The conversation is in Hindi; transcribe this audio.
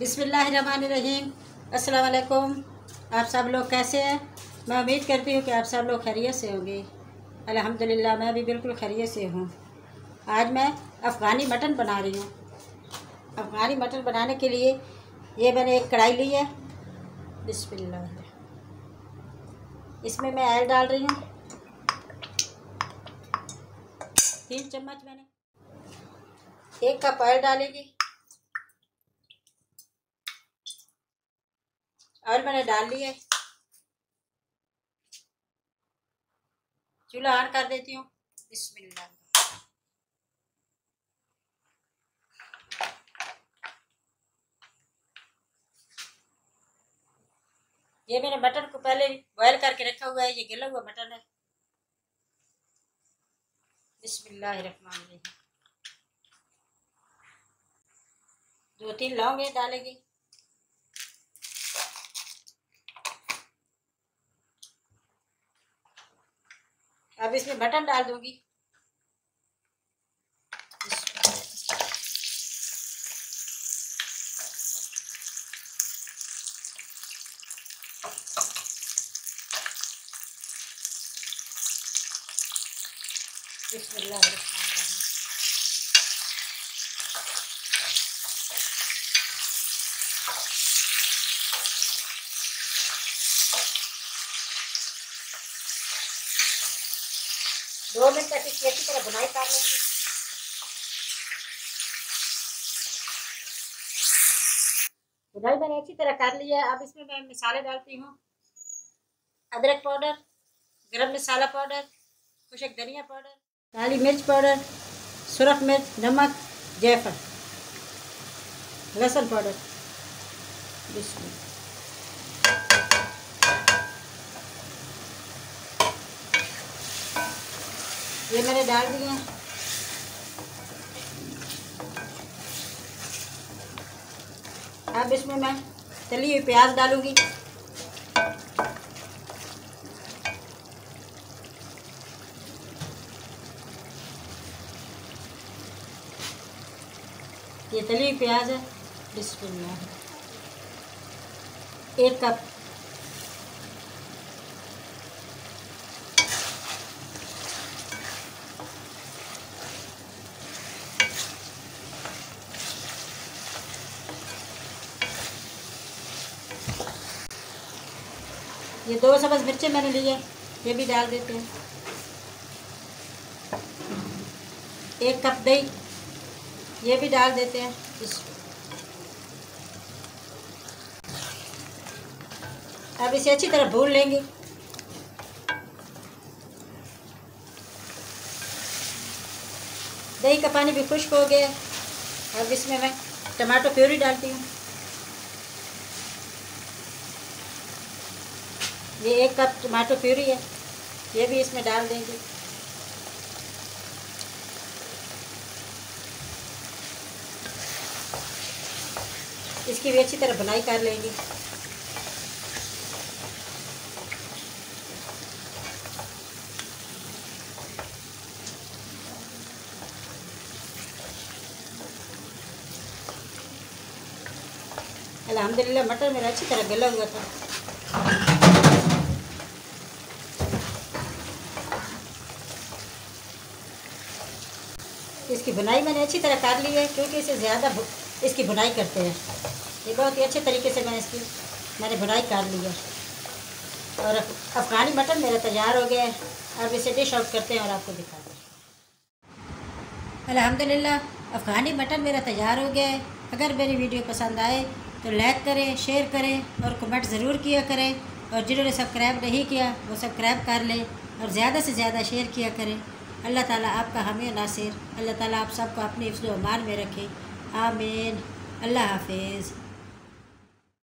बिस्मिल्लाहिर्रहमानिर्रहीम। अस्सलाम वालेकुम। आप सब लोग कैसे हैं? मैं उम्मीद करती हूँ कि आप सब लोग खैरियत से होंगे। अल्हम्दुलिल्लाह मैं भी बिल्कुल खैरियत से हूँ। आज मैं अफ़गानी मटन बना रही हूँ। अफ़गानी मटन बनाने के लिए ये मैंने एक कढ़ाई ली है। बिस्मिल्लाह, इसमें मैं ऑयल डाल रही हूँ 3 चम्मच। मैंने 1 कप ऑयल डालेगी। ऑयल मैंने डाल लिया है। चूल्हा ऑन कर देती हूँ। बिस्मिल्लाह। ये मैंने मटन को पहले बॉयल करके रखा हुआ है। ये गिला हुआ मटन है। बिस्मिल्लाहिर्रहमानिर्रहीम। 2-3 लौंग डालेगी। अब इसमें मटन डाल दूंगी। बिस्मिल्लाह। 2 मिनट तक इसकी अच्छी तरह बुनाई कर लेंगे। बुनाई मैंने अच्छी तरह कर ली है। अब इसमें मैं मसाले डालती हूँ। अदरक पाउडर, गरम मसाला पाउडर, खुशक धनिया पाउडर, काली मिर्च पाउडर, सुरख मिर्च, नमक, जायफल, लहसुन पाउडर। ये मैंने डाल दिए हैं। अब इसमें मैं तली हुई प्याज डालूंगी। ये तली हुई प्याज है। बिस्मिल्लाह। 1 कप ये 2 सब्ज़ मिर्चें मैंने ली है। ये भी डाल देते हैं। 1 कप दही, ये भी डाल देते हैं। अब इसे अच्छी तरह भून लेंगे। दही का पानी भी खुश्क हो गया। अब इसमें मैं टमाटो प्यूरी डालती हूँ। ये 1 कप टमाटो प्यूरी है। ये भी इसमें डाल देंगे। इसकी भी अच्छी तरह बुनाई कर लेंगे। अल्हम्दुलिल्लाह मटर मेरा अच्छी तरह गला हुआ था। इसकी बुनाई मैंने अच्छी तरह कर ली है, क्योंकि इसे ज़्यादा इसकी बुनाई करते हैं। ये बहुत ही अच्छे तरीके से मैंने बुनाई कर ली है। और अफ़गानी मटन मेरा तैयार हो गया है। अब इसे डिश आउट करते हैं और आपको दिखाते हैं। अल्हम्दुलिल्लाह अफ़गानी मटन मेरा तैयार हो गया है। अगर मेरी वीडियो पसंद आए तो लाइक करें, शेयर करें और कमेंट ज़रूर किया करें। और जिन्होंने सब्सक्राइब नहीं किया वो सब्सक्राइब कर लें और ज़्यादा से ज़्यादा शेयर किया करें। अल्लाह ताला आपका हामी नासिर, अल्लाह ताला आप सबको अपने हिफ्ज़ व अमान में रखे। आमीन। अल्लाह हाफिज़।